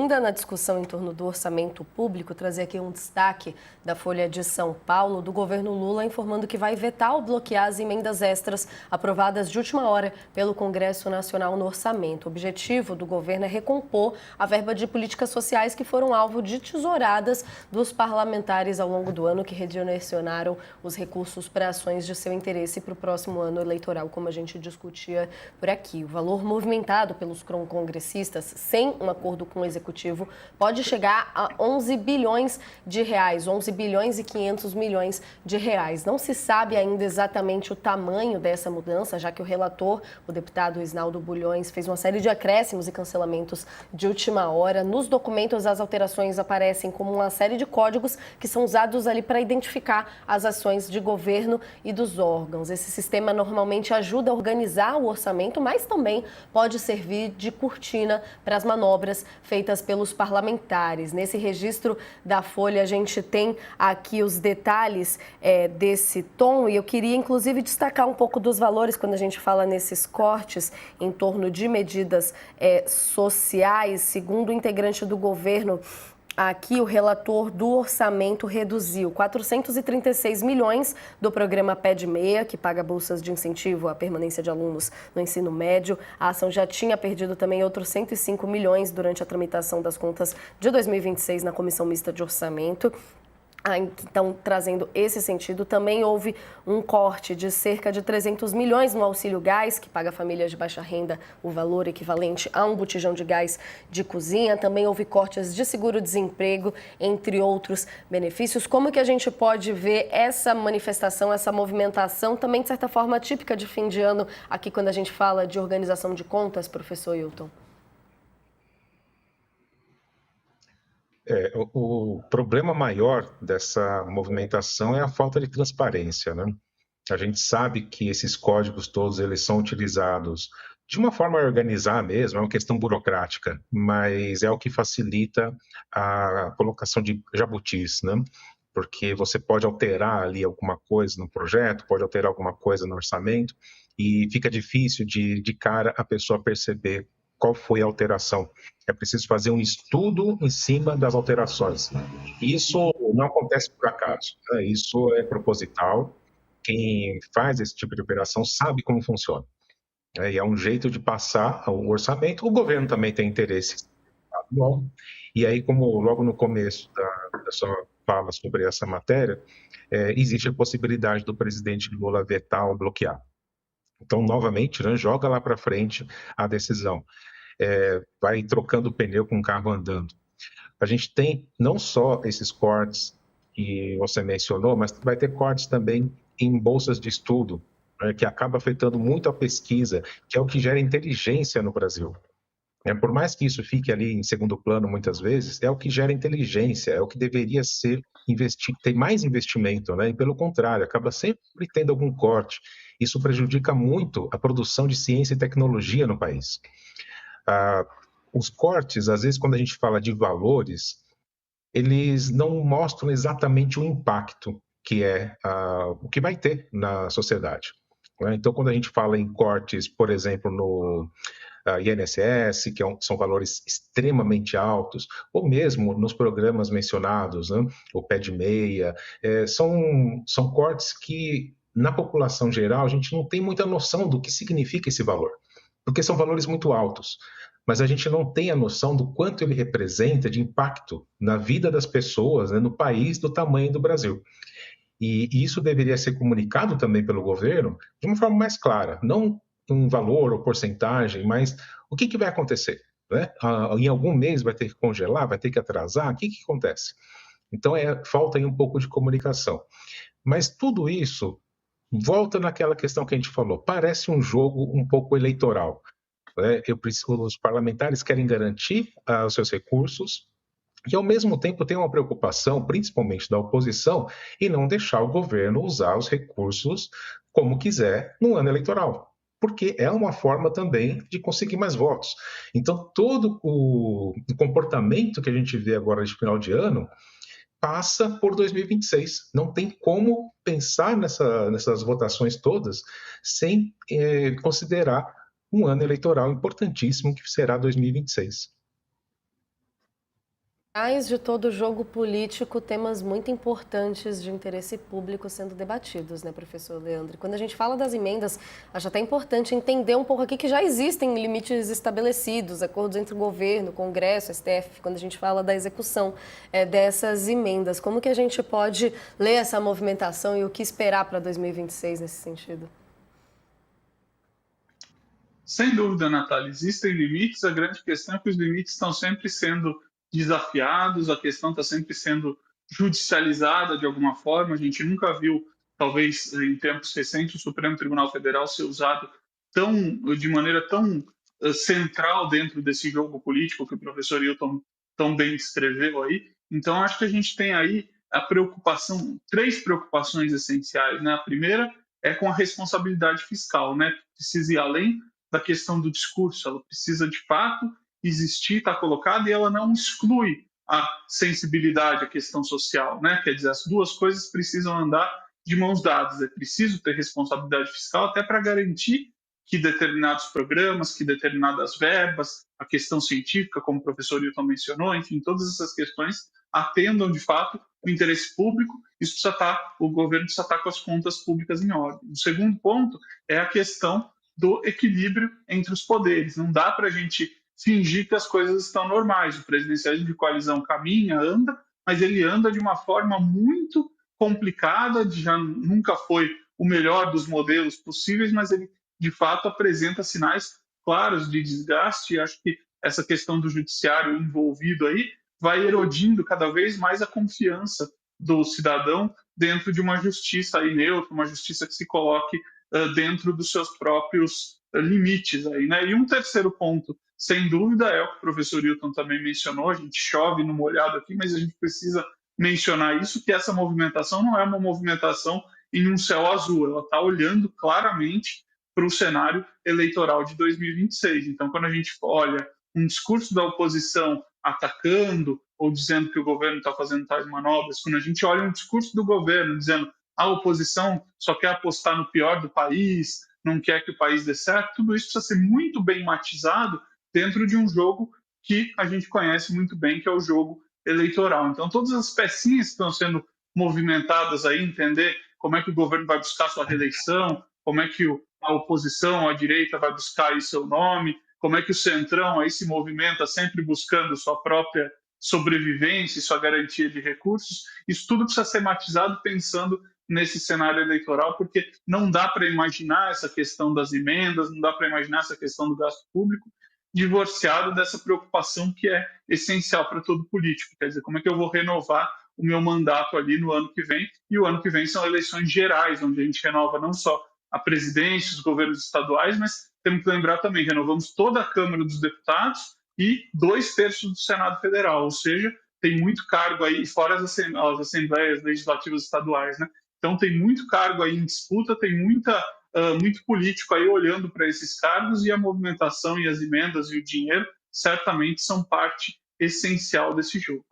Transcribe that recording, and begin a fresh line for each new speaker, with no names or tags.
Ainda na discussão em torno do orçamento público, trazer aqui um destaque da Folha de São Paulo, do governo Lula, informando que vai vetar ou bloquear as emendas extras aprovadas de última hora pelo Congresso Nacional no orçamento. O objetivo do governo é recompor a verba de políticas sociais que foram alvo de tesouradas dos parlamentares ao longo do ano, que redirecionaram os recursos para ações de seu interesse para o próximo ano eleitoral, como a gente discutia por aqui. O valor movimentado pelos congressistas, sem um acordo com o executivo, pode chegar a 11 bilhões de reais, 11 bilhões e 500 milhões de reais. Não se sabe ainda exatamente o tamanho dessa mudança, já que o relator, o deputado Isnaldo Bulhões, fez uma série de acréscimos e cancelamentos de última hora. Nos documentos, as alterações aparecem como uma série de códigos que são usados ali para identificar as ações de governo e dos órgãos. Esse sistema normalmente ajuda a organizar o orçamento, mas também pode servir de cortina para as manobras feitas pelos parlamentares. Nesse registro da Folha, a gente tem aqui os detalhes desse tom, e eu queria, inclusive, destacar um pouco dos valores quando a gente fala nesses cortes em torno de medidas sociais. Segundo o integrante do governo, aqui o relator do orçamento reduziu 436 milhões do programa PED Meia, que paga bolsas de incentivo à permanência de alunos no ensino médio. A ação já tinha perdido também outros 105 milhões durante a tramitação das contas de 2026 na Comissão Mista de Orçamento. Então, trazendo esse sentido, também houve um corte de cerca de 300 milhões no auxílio gás, que paga famílias de baixa renda o valor equivalente a um botijão de gás de cozinha. Também houve cortes de seguro-desemprego, entre outros benefícios. Como que a gente pode ver essa manifestação, essa movimentação, também de certa forma típica de fim de ano, aqui quando a gente fala de organização de contas, professor Hilton?
O problema maior dessa movimentação é a falta de transparência, né? A gente sabe que esses códigos todos eles são utilizados de uma forma a organizar mesmo, é uma questão burocrática, mas é o que facilita a colocação de jabutis, né? Porque você pode alterar ali alguma coisa no projeto, pode alterar alguma coisa no orçamento, e fica difícil de cara a pessoa perceber qual foi a alteração. É preciso fazer um estudo em cima das alterações. Isso não acontece por acaso, né? Isso é proposital. Quem faz esse tipo de operação sabe como funciona, né? E é um jeito de passar o orçamento. O governo também tem interesse. Bom, e aí, como logo no começo da sua fala sobre essa matéria, existe a possibilidade do presidente Lula vetar ou bloquear. Então, novamente, né, joga lá para frente a decisão. Vai trocando o pneu com o carro andando. A gente tem não só esses cortes que você mencionou, mas vai ter cortes também em bolsas de estudo, né, que acaba afetando muito a pesquisa, que é o que gera inteligência no Brasil. Por mais que isso fique ali em segundo plano muitas vezes, é o que gera inteligência, é o que deveria ser ter mais investimento, né? E pelo contrário, acaba sempre tendo algum corte. Isso prejudica muito a produção de ciência e tecnologia no país. Os cortes, às vezes, quando a gente fala de valores, eles não mostram exatamente o impacto que o que vai ter na sociedade, né? Então, quando a gente fala em cortes, por exemplo, no INSS, que são valores extremamente altos, ou mesmo nos programas mencionados, né, o PED Meia, são cortes que, na população geral, a gente não tem muita noção do que significa esse valor, porque são valores muito altos, mas a gente não tem a noção do quanto ele representa de impacto na vida das pessoas, né, no país do tamanho do Brasil. E isso deveria ser comunicado também pelo governo de uma forma mais clara, não um valor ou porcentagem, mas o que vai acontecer, né? Em algum mês vai ter que congelar, vai ter que atrasar, o que acontece? Então, falta aí um pouco de comunicação. Mas tudo isso volta naquela questão que a gente falou, parece um jogo um pouco eleitoral, né? Os parlamentares querem garantir os seus recursos, e, ao mesmo tempo, tem uma preocupação, principalmente da oposição, em não deixar o governo usar os recursos como quiser no ano eleitoral, porque é uma forma também de conseguir mais votos. Então, todo o comportamento que a gente vê agora de final de ano passa por 2026. Não tem como pensar nessas votações todas sem considerar um ano eleitoral importantíssimo que será 2026.
Mais de todo jogo político, temas muito importantes de interesse público sendo debatidos, né, professor Leandro? Quando a gente fala das emendas, acho até importante entender um pouco aqui que já existem limites estabelecidos, acordos entre o governo, Congresso, STF, quando a gente fala da execução dessas emendas. Como que a gente pode ler essa movimentação e o que esperar para 2026 nesse sentido?
Sem dúvida, Natália, existem limites. A grande questão é que os limites estão sempre sendo desafiados, a questão está sempre sendo judicializada de alguma forma. A gente nunca viu, talvez em tempos recentes, o Supremo Tribunal Federal ser usado de maneira tão central dentro desse jogo político que o professor Hilton tão bem descreveu aí. Então, acho que a gente tem aí três preocupações essenciais, né? A primeira é com a responsabilidade fiscal, né? Precisa ir além da questão do discurso, ela precisa de fato existir, estar colocada, e ela não exclui a sensibilidade à questão social, né? Quer dizer, as duas coisas precisam andar de mãos dadas. É preciso ter responsabilidade fiscal até para garantir que determinados programas, que determinadas verbas, a questão científica, como o professor Hilton mencionou, enfim, todas essas questões atendam de fato o interesse público. O governo precisa estar com as contas públicas em ordem. O segundo ponto é a questão do equilíbrio entre os poderes. Não dá para a gente fingir que as coisas estão normais. O presidencialismo de coalizão caminha, anda, mas ele anda de uma forma muito complicada, já nunca foi o melhor dos modelos possíveis, mas ele de fato apresenta sinais claros de desgaste, e acho que essa questão do judiciário envolvido aí vai erodindo cada vez mais a confiança do cidadão dentro de uma justiça aí neutra, uma justiça que se coloque dentro dos seus próprios limites aí, né? E um terceiro ponto, sem dúvida, é o que o professor Hilton também mencionou. A gente chove no molhado aqui, mas a gente precisa mencionar isso, que essa movimentação não é uma movimentação em um céu azul, ela está olhando claramente para o cenário eleitoral de 2026. Então, quando a gente olha um discurso da oposição atacando ou dizendo que o governo está fazendo tais manobras, quando a gente olha um discurso do governo dizendo a oposição só quer apostar no pior do país, não quer que o país dê certo, tudo isso precisa ser muito bem matizado dentro de um jogo que a gente conhece muito bem, que é o jogo eleitoral. Então, todas as pecinhas que estão sendo movimentadas aí, entender como é que o governo vai buscar sua reeleição, como é que a oposição, a direita vai buscar aí seu nome, como é que o centrão aí se movimenta sempre buscando sua própria sobrevivência e sua garantia de recursos. Isso tudo precisa ser matizado pensando nesse cenário eleitoral, porque não dá para imaginar essa questão das emendas, não dá para imaginar essa questão do gasto público divorciado dessa preocupação que é essencial para todo político. Quer dizer, como é que eu vou renovar o meu mandato ali no ano que vem? E o ano que vem são eleições gerais, onde a gente renova não só a presidência, os governos estaduais, mas temos que lembrar também, renovamos toda a Câmara dos Deputados e 2/3 do Senado Federal, ou seja, tem muito cargo aí, fora as assembleias legislativas estaduais, né? Então tem muito cargo aí em disputa, tem muito político aí olhando para esses cargos, e a movimentação e as emendas e o dinheiro certamente são parte essencial desse jogo.